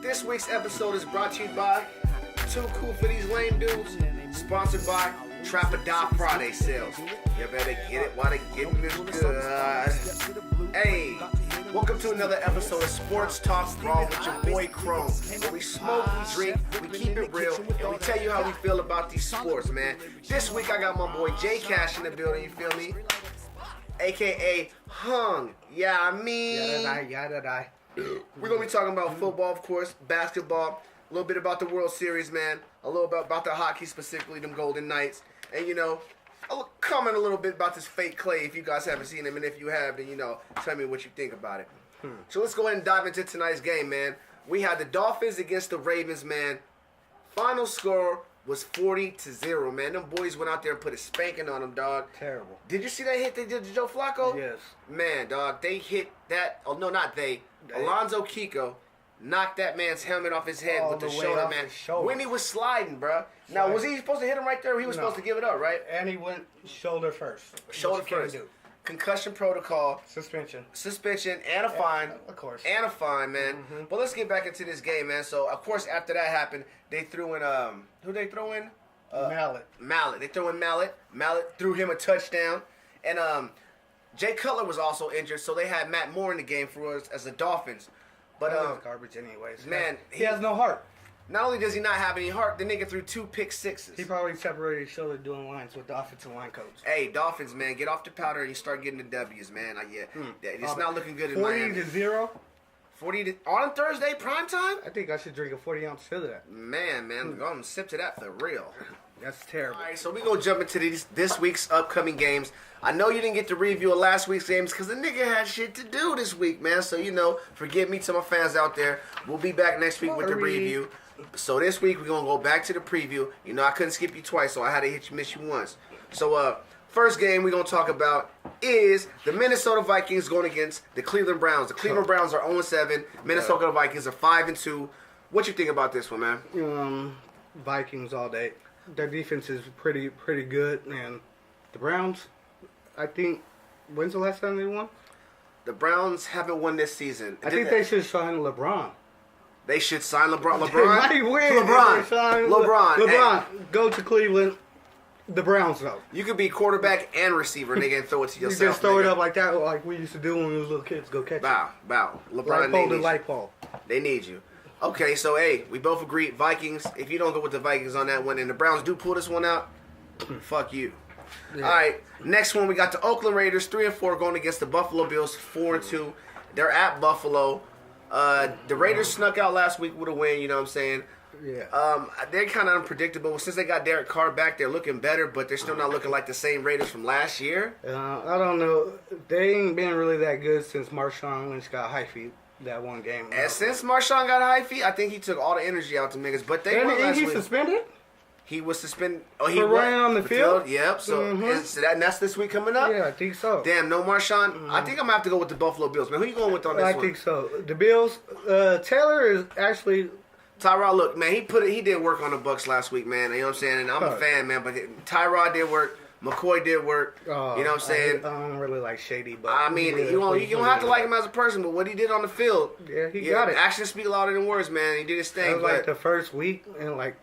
This week's episode is brought to you by Too Cool for These Lame Dudes, sponsored by Trap or Die Friday sales. You better get it while they getting this good. Hey, welcome to another episode of Sports Talk Raw with your boy Chrome, where we smoke, we drink, we keep it real, and we tell you how we feel about these sports, man. This week I got my boy J Cash in the building, you feel me? AKA Hung. Yeah, I mean. We're going to be talking about football, of course, basketball, a little bit about the World Series, man, a little bit about the hockey, specifically them Golden Knights, and, you know, I'll comment a little bit about this fake Clay if you guys haven't seen him, and if you have, then, you know, tell me what you think about it. So let's go ahead and dive into tonight's game, man. We had the Dolphins against the Ravens, man. Final score was 40-0, man. Them boys went out there and put a spanking on them, dog. Terrible. Did you see that hit they did to Joe Flacco? Yes. Man, dog, they hit that. Oh, no, not they. Alonzo Kiko knocked that man's helmet off his head with the shoulder, man. When he was sliding, bro. Now, was he supposed to hit him right there, or he was supposed to give it up, right? And he went shoulder first. Shoulder first. Concussion protocol. Suspension And a fine. Of course. And a fine, man. Mm-hmm. But let's get back into this game, man. So, of course, after that happened, they threw in, who they throw in? Mallet. They threw in Mallet. Mallet threw him a touchdown. And, Jay Cutler was also injured, so they had Matt Moore in the game for us as the Dolphins. But garbage anyways. Man, he has no heart. Not only does he not have any heart, the nigga threw 2 pick sixes. He probably separated his shoulder doing lines with the offensive line coach. Hey, Dolphins, man, get off the powder and you start getting the W's, man. It's not looking good in 40 Miami. 40-0. 40 on Thursday, prime time? I think I should drink a 40-ounce fill of that. Man, go on and sip to that for real. That's terrible. All right, so we gonna jump into this week's upcoming games. I know you didn't get to review of last week's games because the nigga had shit to do this week, man. So, you know, forgive me to my fans out there. We'll be back next week with the review. So this week, we're going to go back to the preview. You know, I couldn't skip you twice, so I had to miss you once. So, first game we're going to talk about is the Minnesota Vikings going against the Cleveland Browns. The Cleveland Browns are 0-7. Minnesota Vikings are 5-2. What you think about this one, man? Vikings all day. Their defense is pretty good, and the Browns, I think, when's the last time they won? The Browns haven't won this season. I think they should sign LeBron. They should sign LeBron. LeBron, hey. Go to Cleveland. The Browns, though. You could be quarterback and receiver, nigga, and throw it to yourself. You just throw it up like that, like we used to do when we were little kids. Go catch it. Bow. LeBron, light pole. They need you. Okay, so, hey, we both agree. Vikings, if you don't go with the Vikings on that one, and the Browns do pull this one out, fuck you. Yeah. All right, next one, we got the Oakland Raiders, 3-4, going against the Buffalo Bills, 4-2. They're at Buffalo. The Raiders snuck out last week with a win, you know what I'm saying? Yeah. They're kind of unpredictable. Since they got Derek Carr back, they're looking better, but they're still not looking like the same Raiders from last year. I don't know. They ain't been really that good since Marshawn Lynch got high feet that one game. And since Marshawn got high feet, I think he took all the energy out to niggas. But they won last week. Suspended? He was suspended. Oh, he for running on the field? Yep. So, that's this week coming up? Yeah, I think so. Damn, no Marshawn. Mm-hmm. I think I'm going to have to go with the Buffalo Bills, man. Who you going with on this one? I think so. The Bills, Taylor is actually... Tyrod, look, man, he did work on the Bucks last week, man. You know what I'm saying? And I'm a fan, man. But Tyrod did work. McCoy did work. You know what I'm saying? I don't really like Shady, but... I mean, you don't have to like him as a person, but what he did on the field... Yeah, he got it. Actions speak louder than words, man. He did his thing. That was like the first week and like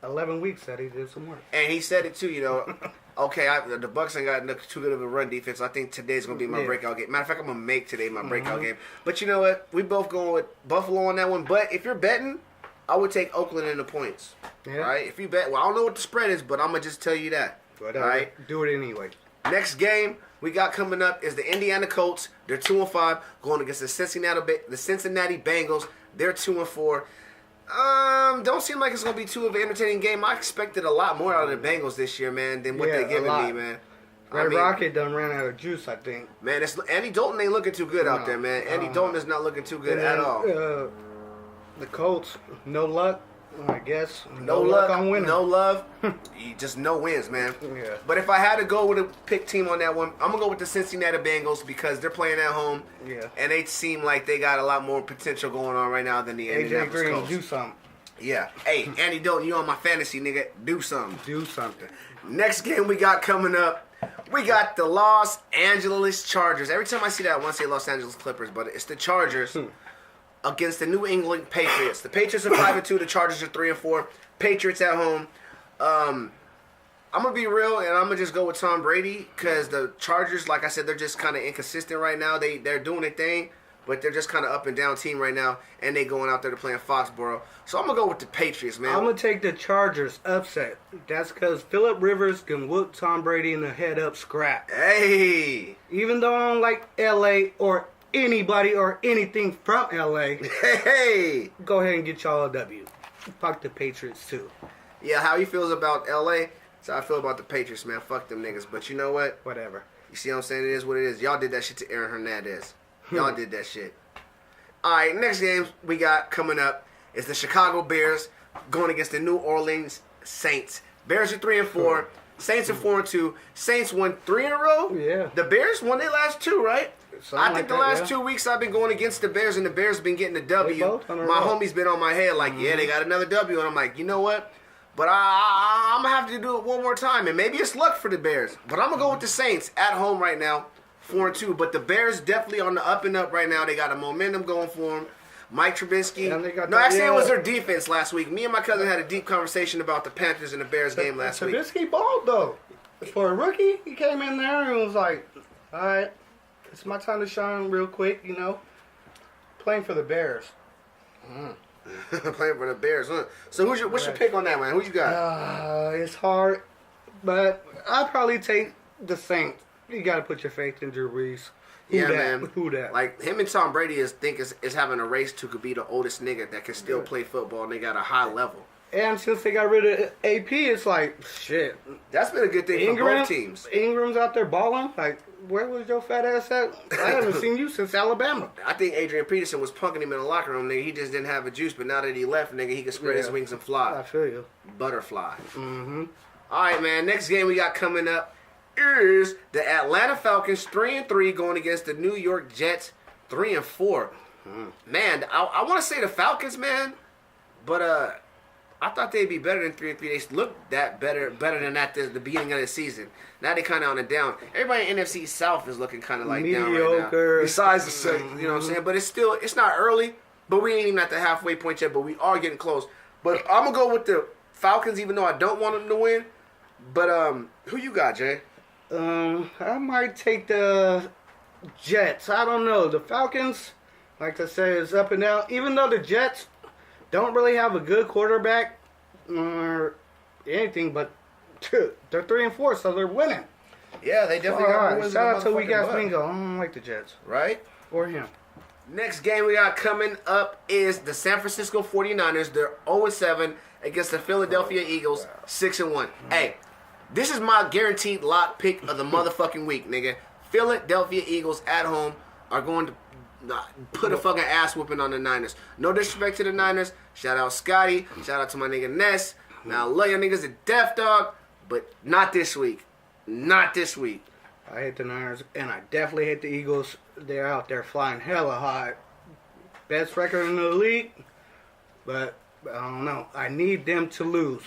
11 weeks that he did some work. And he said it too, you know. Okay, the Bucks ain't got too good of a run defense. I think today's going to be my breakout game. Matter of fact, I'm going to make today my breakout game. But you know what? We both going with Buffalo on that one. But if you're betting... I would take Oakland in the points. Yeah. All right? If you bet, well, I don't know what the spread is, but I'm going to just tell you that. All right? Do it anyway. Next game we got coming up is the Indiana Colts. They're 2-5, going against the Cincinnati Bengals. They're 2-4. Don't seem like it's going to be too of an entertaining game. I expected a lot more out of the Bengals this year, man, than what they're giving me, man. Red Rocket done ran out of juice, I think. Man, Andy Dalton ain't looking too good out there, man. Andy Dalton is not looking too good at all. The Colts, no luck, I guess. No luck on winning. No love. Just no wins, man. Yeah. But if I had to go with a pick team on that one, I'm going to go with the Cincinnati Bengals because they're playing at home. Yeah. And they seem like they got a lot more potential going on right now than the Indianapolis AJ Green, Colts. do something. Yeah. Hey, Andy Dalton, you on my fantasy, nigga. Do something. Do something. Next game we got coming up, we got the Los Angeles Chargers. Every time I see that, I want to say Los Angeles Clippers, but it's the Chargers. against the New England Patriots. The Patriots are 5-2. The Chargers are 3-4. Patriots at home. I'm going to be real, and I'm going to just go with Tom Brady because the Chargers, like I said, they're just kind of inconsistent right now. They're doing their thing, but they're just kind of up and down team right now, and they going out there to play in Foxborough. So I'm going to go with the Patriots, man. I'm going to take the Chargers upset. That's because Phillip Rivers can whoop Tom Brady in the head-up scrap. Hey! Even though I don't like L.A. or anybody or anything from L.A., Hey! go ahead and get y'all a W. Fuck the Patriots, too. Yeah, how you feels about L.A.? So I feel about the Patriots, man. Fuck them niggas. But you know what? Whatever. You see what I'm saying? It is what it is. Y'all did that shit to Aaron Hernandez. Y'all did that shit. All right, next game we got coming up is the Chicago Bears going against the New Orleans Saints. Bears are 3-4. Saints are 4-2. Saints won 3 in a row. Yeah. The Bears won their last 2, right? Something I think like the that, last yeah. 2 weeks I've been going against the Bears, and the Bears have been getting the W. both on a My row. homie's been on my head like, yeah, they got another W. And I'm like, you know what? But I'm going to have to do it one more time. And maybe it's luck for the Bears. But I'm going to go with the Saints at home right now, 4-2. But the Bears definitely on the up and up right now. They got a momentum going for them. Mike Trubisky. And they got No, actually, yeah. it was their defense last week. Me and my cousin had a deep conversation about the Panthers and the Bears game last week. Trubisky balled, though. For a rookie, he came in there and was like, all right, it's my time to shine real quick, you know. Playing for the Bears. Playing for the Bears, huh? So what's your pick on that, man? Who you got? It's hard, but I'll probably take the Saints. You got to put your faith in Drew Brees. Who Yeah, that? man. Who that? Like, him and Tom Brady is having a race to could be the oldest nigga that can still play football, and they got a high level. And since they got rid of AP, it's like, shit. That's been a good thing for both teams. Ingram's out there balling. Like, where was your fat ass at? I haven't seen you since Alabama. I think Adrian Peterson was punking him in the locker room, nigga. He just didn't have a juice, but now that he left, nigga, he can spread his Yeah. wings and I fly. feel you. Butterfly. Mm-hmm. All right, man. Next game we got coming up is the Atlanta Falcons 3-3 going against the New York Jets 3-4. Man, I want to say the Falcons, man, but I thought they'd be better than 3-3. They looked that better than that the beginning of the season. Now they kind of on the down. Everybody in NFC South is looking kind of like down right now. Mediocre. Besides the second, you know what I'm saying? But it's not early. But we ain't even at the halfway point yet. But we are getting close. But I'm gonna go with the Falcons, even though I don't want them to win. But who you got, Jay? I might take the Jets. I don't know. The Falcons, like I said, is up and down. Even though the Jets don't really have a good quarterback or anything, but they're 3-4, so they're winning. Yeah, they definitely All got right, wins. shout out to We motherfucking Got butt. Bingo. I don't like the Jets Right? or him. Next game we got coming up is the San Francisco 49ers. They're 0-7 against the Philadelphia Eagles, 6-1. Hey, this is my guaranteed lock pick of the motherfucking week, nigga. Philadelphia Eagles at home are going to put a fucking ass whooping on the Niners. No disrespect to the Niners. Shout out Scotty. Shout out to my nigga Ness. Now, I love your niggas to death, dog, but not this week. Not this week. I hate the Niners, and I definitely hate the Eagles. They're out there flying hella high. Best record in the league, but I don't know. I need them to lose.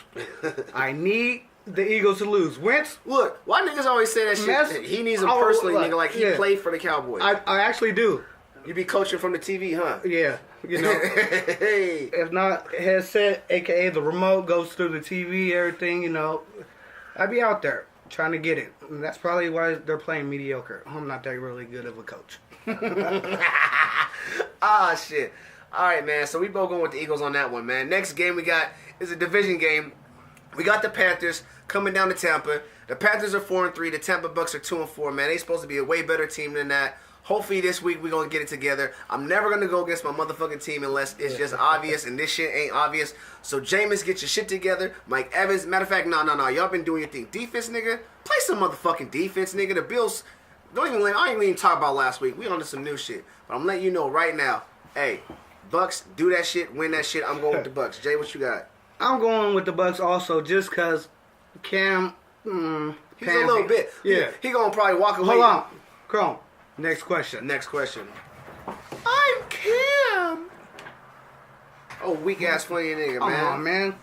I need the Eagles to lose. Wentz, Look, why niggas always say that shit? Mess- He needs him Oh, personally, like, nigga, like he yeah. played for the Cowboys. I actually do. You be coaching from the TV, huh? Yeah, you know. Hey. If not, headset, aka the remote, goes through the TV, everything, you know. I'd be out there trying to get it. And that's probably why they're playing mediocre. I'm not that really good of a coach. Ah, shit. All right, man. So we both going with the Eagles on that one, man. Next game we got is a division game. We got the Panthers coming down to Tampa. The Panthers are 4-3. The Tampa Bucks are 2-4, man. They supposed to be a way better team than that. Hopefully this week we're going to get it together. I'm never going to go against my motherfucking team unless it's just obvious, and this shit ain't obvious. So, Jameis, get your shit together. Mike Evans. Matter of fact, no. Y'all been doing your thing. Defense, nigga. Play some motherfucking defense, nigga. The Bills, I ain't even talk about last week. We on to some new shit. But I'm letting you know right now, hey, Bucks, do that shit, win that shit. I'm going with the Bucks. Jay, what you got? I'm going with the Bucks also just because Cam... He's a little bit. Yeah. He going to probably walk away. Hold on. Chrome. Next question. Next question. I'm Cam. Oh, weak ass funny nigga, man. Come on, man.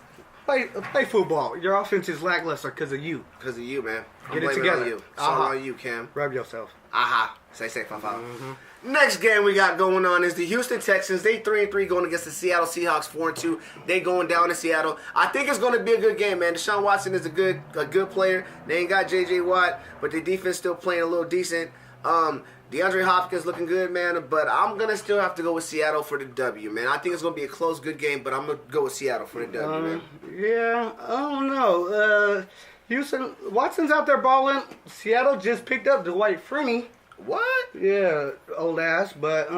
Play football. Your offense is lackluster because of you. Because of you, man. Get it blaming together. On you. It's all on you, Cam. Rub yourself. Aha. Say, Next game we got going on is the Houston Texans. They 3-3 going against the Seattle Seahawks 4-2. They going down to Seattle. I think it's going to be a good game, man. Deshaun Watson is a good player. They ain't got J.J. Watt, but the defense still playing a little decent. DeAndre Hopkins looking good, man. But I'm going to still have to go with Seattle for the W, man. I think it's going to be a close, good game, but I'm going to go with Seattle for the W, man. Yeah, I don't know. Houston, Watson's out there balling. Seattle just picked up Dwight Freeney. What? Yeah, old ass, but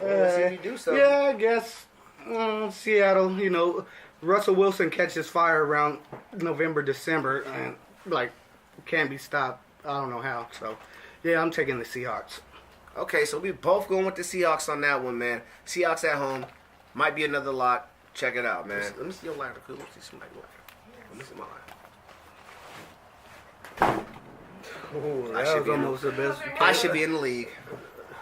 let's see if you do something. yeah, I guess Seattle. You know, Russell Wilson catches fire around November, December, and like can't be stopped. I don't know how. So, yeah, I'm taking the Seahawks. Okay, so we both going with the Seahawks on that one, man. Seahawks at home might be another lot. Check it out, man. Let me see your ladder. Let me see somebody. Let me see my ladder. Oh, that was almost the best. I should be in the league.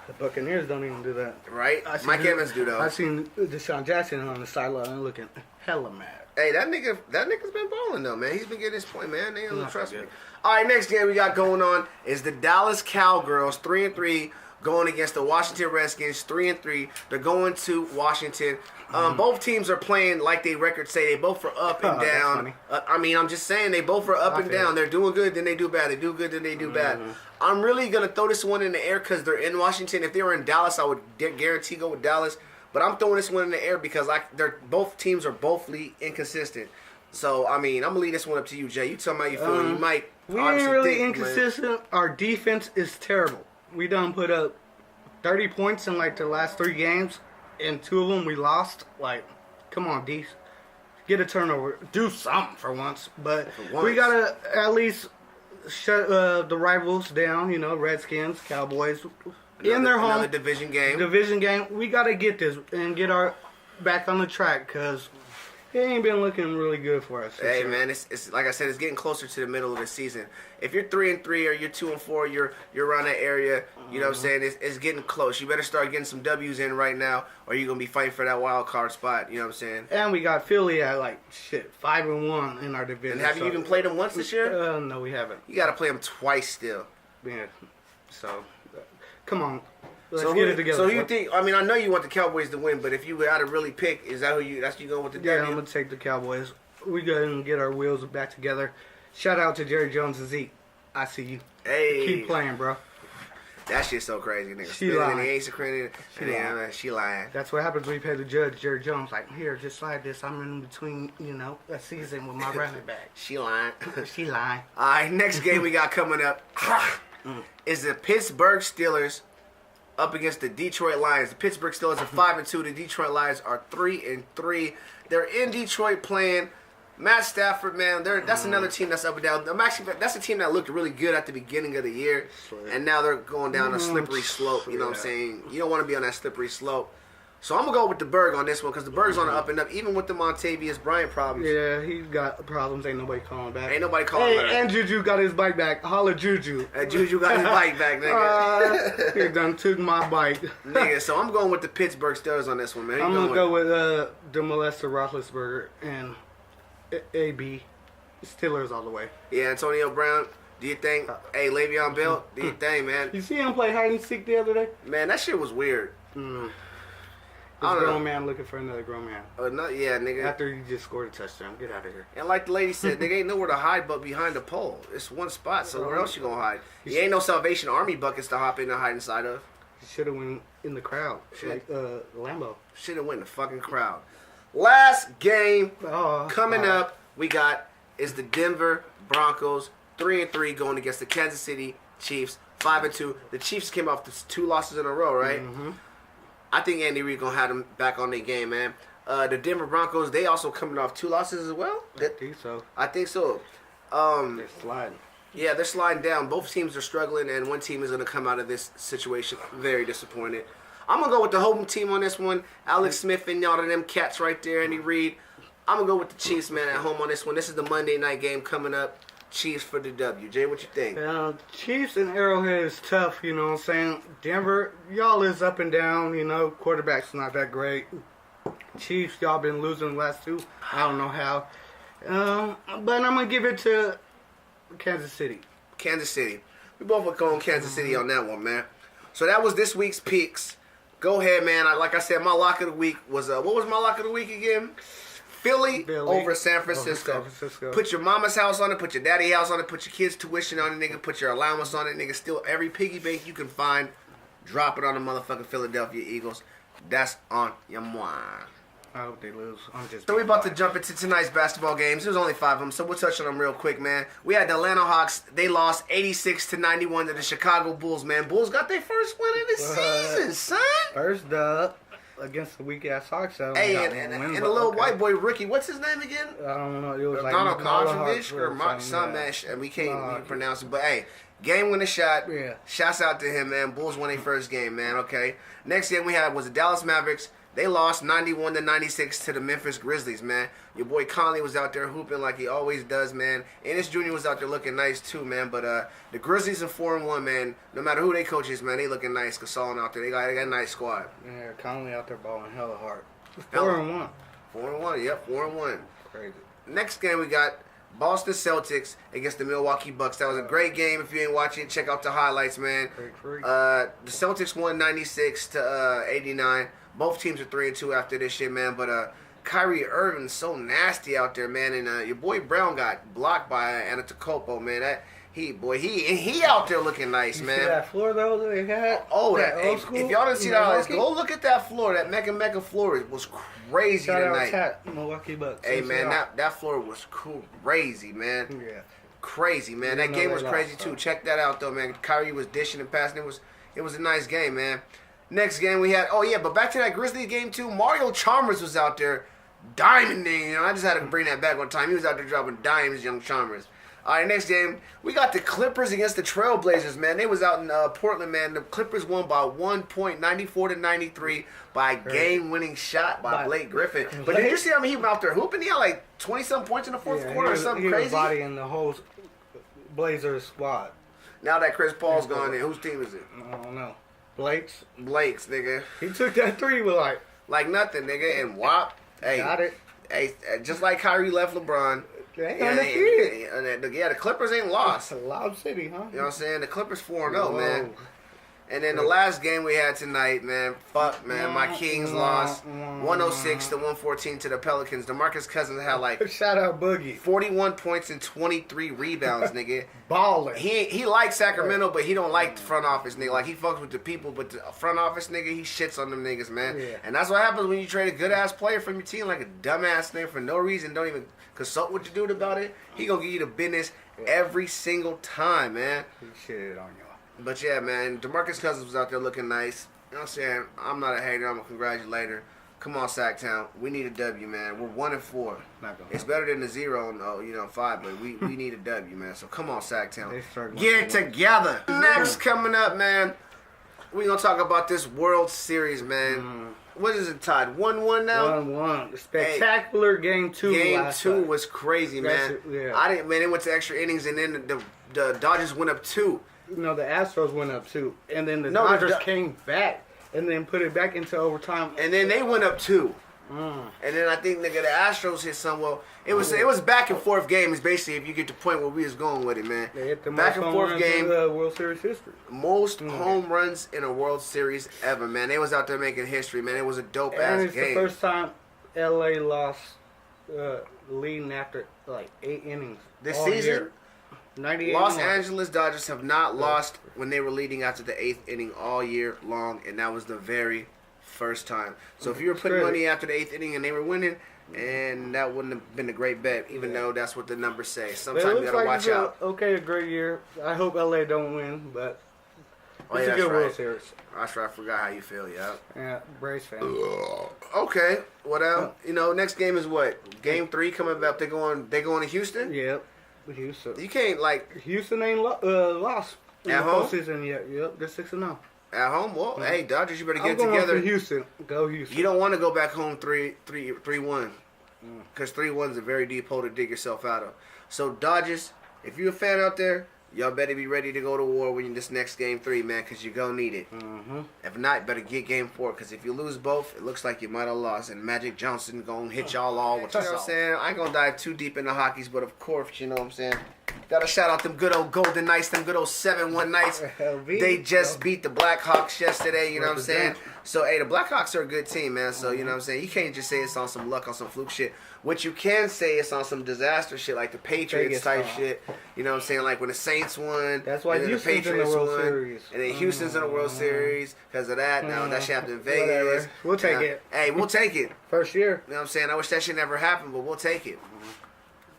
The Buccaneers don't even do that. Right? Mike Evans do, though. I seen Deshaun Jackson on the sideline looking hella mad. Hey, that nigga's been balling, though, man. He's been getting his point, man. They don't Not trust good. me. All right, next game we got going on is the Dallas Cowgirls, 3-3, going against the Washington Redskins, 3-3. They're going to Washington. Both teams are playing like they records say. They both are up and That's down. funny. I'm just saying they both are up and down. They're doing good, then they do bad. They do good, then they do bad. I'm really going to throw this one in the air because they're in Washington. If they were in Dallas, I would guarantee go with Dallas. But I'm throwing this one in the air because both teams are bothly inconsistent. So, I mean, I'm going to leave this one up to you, Jay. You tell me how you feel. You might We ain't obviously really think, inconsistent. man. Our defense is terrible. We done put up 30 points in like the last 3 games, and 2 of them we lost. Like, come on, D. Get a turnover. Do something for once. But we got to at least shut the rivals down, you know, Redskins, Cowboys. In their home. Another division game. We got to get this and get our back on the track because it ain't been looking really good for us. Hey man, it's like I said, it's getting closer to the middle of the season. If you're 3-3 or you're 2-4, you're around that area. You know what I'm saying? It's getting close. You better start getting some W's in right now, or you're gonna be fighting for that wild card spot. You know what I'm saying? And we got Philly at 5-1 in our division. And have you even played them once this year? No, we haven't. You got to play them twice still. Yeah. So, come on. Let's So get it together. So you think? I mean, I know you want the Cowboys to win, but if you had to really pick, is that who you? That's you going with the Yeah, W? I'm gonna take the Cowboys. We go and get our wheels back together. Shout out to Jerry Jones and Zeke. I see you. Hey, Keep playing, bro. that shit's so crazy, nigga. She Spinning lying. in the ace of credit. She lying. That's what happens when you pay the judge, Jerry Jones. Like, here, just like this. I'm in between, a season with my running back. She lying. She lying. All right, next game we got coming up is the Pittsburgh Steelers up against the Detroit Lions. The Pittsburgh Steelers are 5-2. The Detroit Lions are 3-3. They're in Detroit playing. Matt Stafford, man, that's another team that's up and down. That's a team that looked really good at the beginning of the year, and now they're going down a slippery slope. You know what I'm saying? You don't want to be on that slippery slope. So I'm going to go with the Berg on this one because the Berg's on the up and up, even with the Montavious Bryant problems. Yeah, he's got problems. Ain't nobody calling back. Ain't nobody calling back. And Juju got his bike back. Holla, Juju. Juju got his bike back, nigga. He done took my bike. Nigga, so I'm going with the Pittsburgh Steelers on this one, man. I'm going to go with the molester Roethlisberger and AB. Steelers all the way. Yeah, Antonio Brown. Do you think? Hey, Le'Veon Bell. Do you think, man? You see him play hide and seek the other day? Man, that shit was weird. This grown man looking for another grown man. No, yeah, nigga. After you just scored a touchdown, get out of here. And like the lady said, they ain't nowhere to hide but behind the pole. It's one spot, so where else you gonna hide? You ain't no Salvation Army buckets to hop in and hide inside of. You should have went in the crowd, like Lambo. Should have went in the fucking crowd. Last game Oh, coming up, we got is the Denver Broncos 3-3 going against the Kansas City Chiefs 5-2. The Chiefs came off 2 losses in a row, right? Mm-hmm. I think Andy Reid gonna have them back on their game, man. The Denver Broncos, they also coming off 2 losses as well. I think so. I think so. They're sliding. Yeah, they're sliding down. Both teams are struggling, and one team is going to come out of this situation very disappointed. I'm going to go with the home team on this one. Alex Smith and y'all of them cats right there, Andy Reid. I'm going to go with the Chiefs, man, at home on this one. This is the Monday night game coming up. Chiefs for the W. Jay, what you think? Chiefs and Arrowhead is tough, you know what I'm saying? Denver, y'all is up and down, quarterback's not that great. Chiefs, y'all been losing the last 2. I don't know how. But I'm gonna give it to Kansas City. Kansas City. We both are going Kansas City on that one, man. So that was this week's picks. Go ahead, man. Like I said, my lock of the week was what was my lock of the week again? Philly over San Francisco. Put your mama's house on it. Put your daddy's house on it. Put your kids' tuition on it, nigga. Put your allowance on it, nigga. Steal every piggy bank you can find. Drop it on the motherfucking Philadelphia Eagles. That's on your mind. I hope they lose. So we're about to jump into tonight's basketball games. There's only 5 of them, so we'll touch on them real quick, man. We had the Atlanta Hawks. They lost 86-91 to the Chicago Bulls, man. Bulls got their first win of the season, son. First dub against the weak-ass Hawks. Hey, and the little white boy rookie, what's his name again? I don't know. It was like Donald or something, and we can't pronounce it. But, hey, game-winning shot. Yeah. Shouts out to him, man. Bulls won their first game, man, okay? Next game we had was the Dallas Mavericks. They lost 91-96 to the Memphis Grizzlies, man. Your boy Conley was out there hooping like he always does, man. Ennis Jr. was out there looking nice too, man. But the Grizzlies are 4-1, man. No matter who they coach is, man, they looking nice. Gasol out there, they got a nice squad. Yeah, Conley out there balling hella hard. 4-1. 4-1, yep, 4-1. Crazy. Next game we got Boston Celtics against the Milwaukee Bucks. That was a great game. If you ain't watching it, check out the highlights, man. The Celtics won 96-89. Both teams are 3-2 after this shit, man. But Kyrie Irving's so nasty out there, man. And your boy Brown got blocked by Antetokounmpo, man. He out there looking nice, man. See that floor though that they had? Oh, if y'all didn't see the highlights, go look at that floor. That Mecca floor was crazy tonight. Milwaukee Bucks. Hey, man, that floor was crazy, man. Yeah. Crazy, man. That game was crazy too. Check that out though, man. Kyrie was dishing and passing. It was a nice game, man. Next game we had, but back to that Grizzlies game too. Mario Chalmers was out there diamonding. You know, I just had to bring that back one time. He was out there dropping dimes, young Chalmers. All right, next game we got the Clippers against the Trailblazers, man. They was out in Portland, man. The Clippers won by 1 point, 94-93, by a game-winning shot by Blake Griffin. But did you see how he was out there hooping? He had like 20-something points in the fourth quarter or something crazy. He was bodying the whole Blazers squad. Now that Chris Paul's gone in, whose team is it? I don't know. Blake's, nigga. He took that three with like nothing, nigga. And WAP, hey, got it. Hey, just like Kyrie left LeBron. The Clippers ain't lost. Loud City, huh? You know what I'm saying? The Clippers 4-0, man. And then the last game we had tonight, man. Fuck, man. My Kings lost 106-114 to the Pelicans. DeMarcus Cousins had like shout out Boogie. 41 points and 23 rebounds, nigga. Balling. He likes Sacramento, but he don't like the front office, nigga. Like, he fucks with the people, but the front office, nigga, he shits on them niggas, man. Yeah. And that's what happens when you trade a good-ass player from your team, like a dumbass nigga for no reason, don't even consult with your dude about it. He gonna give you the business every single time, man. He shitted on y'all. But yeah, man, DeMarcus Cousins was out there looking nice. You know what I'm saying? I'm not a hater. I'm a congratulator. Come on, Sacktown. We need a W, man. We're 1-4. It's better than a 0 5, but we need a W, man. So come on, Sacktown. Get it together. Next coming up, man, we gonna talk about this World Series, man. What is it tied? 1-1 now? 1-1. Spectacular game 2. Game 2 was crazy, man. It went to extra innings, and then the Dodgers went up 2. No, the Astros went up 2. And then the Dodgers came back and then put it back into overtime. And then they went up 2. And then I think, nigga, the Astros hit some. Well, it was back and forth game. Is basically if you get the point where we was going with it, man. They hit the back most and forth game. In World Series history. Most home runs in a World Series ever, man. They was out there making history, man. It was a dope ass game. It's the first time LA lost leading after like 8 innings this all season. Year. Los Angeles Dodgers have not lost when they were leading after the 8th inning all year long, and that was the very first time. So if you were putting money after the 8th inning and they were winning, and that wouldn't have been a great bet, even though that's what the numbers say. Sometimes you gotta watch out. A great year. I hope LA don't win, but it's a good World Series. That's right. I forgot how you feel, Yeah, Braves fan. Okay, what else? Next game is what? Game 3 coming up. They going to Houston? Yep. Houston. You can't Houston ain't lost in the postseason yet. Yep, they're 6-0. At home? Well, hey, Dodgers, you better get it together. Houston. Go Houston. You don't want to go back home 3-1. Because 3-1 is a very deep hole to dig yourself out of. So, Dodgers, if you're a fan out there, Y'all better be ready to go to war when this next game 3, man, because you're going to need it. Mm-hmm. If not, better get game 4, because if you lose both, it looks like you might have lost. And Magic Johnson going to hit y'all all with, you know what I'm saying? I ain't going to dive too deep into hockeys, but of course, you know what I'm saying? Got to shout out them good old Golden Knights, them good old 7-1 Knights. They just beat the Blackhawks yesterday, you know what I'm saying? So, hey, the Blackhawks are a good team, man. So, you know what I'm saying? You can't just say it's on some luck, on some fluke shit. What you can say is on some disaster shit, like the Patriots type shit. You know what I'm saying? Like when the Saints won. That's why Houston's in the World Series. And then Houston's in the World Series because of that. Now, that shit happened in Vegas. Whatever. We'll take it. Hey, we'll take it. First year. You know what I'm saying? I wish that shit never happened, but we'll take it.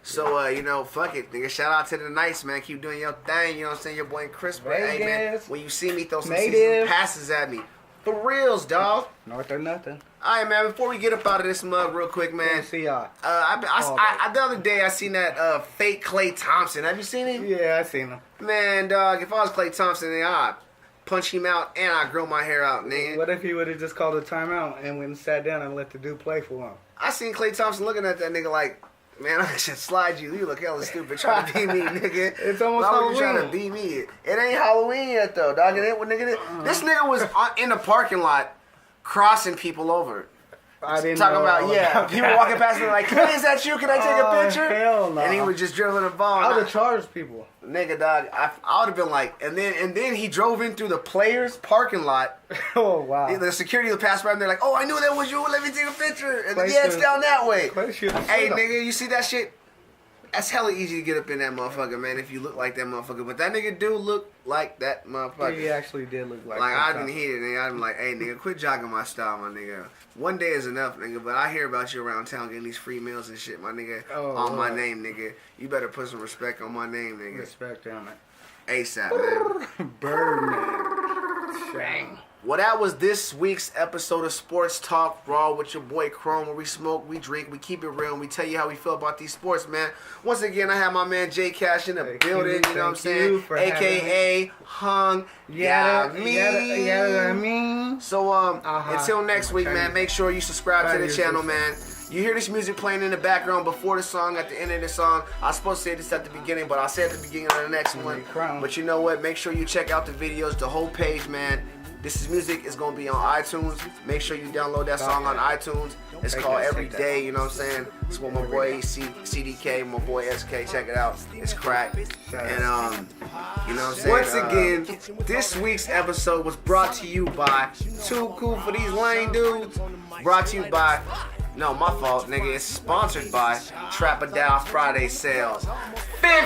So, you know, fuck it. Nigga, shout out to the Knights, man. Keep doing your thing. You know what I'm saying? Your boy Chris. But, hey, man, when you see me, throw some season passes at me. For reals, dog. North or nothing. All right, man. Before we get up out of this mug real quick, man. See y'all. The other day, I seen that fake Klay Thompson. Have you seen him? Yeah, I seen him. Man, dog, if I was Klay Thompson, then I'd punch him out and I'd grow my hair out, nigga. What if he would have just called a timeout and went and sat down and let the dude play for him? I seen Klay Thompson looking at that nigga like, man, I should slide you. You look hella stupid trying to beat me, nigga. It's almost Why Halloween. you trying to beat me? It ain't Halloween yet, though, dog. This nigga was in the parking lot crossing people over. I didn't Talking know about, yeah, people walking past me like, hey, is that you? Can I take a picture? Hell no. And he was just dribbling the ball. I would have charged people. Nigga, dog, I would have been like, and then he drove in through the players' parking lot. Oh, wow. The security would pass by and they're like, oh, I knew that was you. Let me take a picture. And then, yeah, it's down that way. Hey, nigga, you see that shit? That's hella easy to get up in that motherfucker, man, if you look like that motherfucker. But that nigga do look like that motherfucker. He actually did look like I didn't hear it, nigga. I'm like, hey, nigga, quit jogging my style, my nigga. One day is enough, nigga, but I hear about you around town getting these free meals and shit, my nigga. On my name, nigga. You better put some respect on my name, nigga. Respect on it. ASAP, man. Birdman. Shang. Well, that was this week's episode of Sports Talk Raw with your boy Chrome, where we smoke, we drink, we keep it real, and we tell you how we feel about these sports, man. Once again, I have my man Jay Cash in the building, you know what I'm saying? AKA Hung. Yeah, me. So, until next week, man, make sure you subscribe to the channel, man. You hear this music playing in the background before the song, at the end of the song. I was supposed to say this at the beginning, but I'll say it at the beginning of the next one. But you know what? Make sure you check out the videos, the whole page, man. This is music is going to be on iTunes. Make sure you download that song on iTunes. It's called Every Day, you know what I'm saying? It's with my boy CDK, my boy SK. Check it out. It's crack. And, you know what I'm saying? Once again, this week's episode was brought to you by Too Cool for These Lame Dudes. Brought to you by... No, my fault, nigga. It's sponsored by Trap-A-Dow Friday Sales. Fin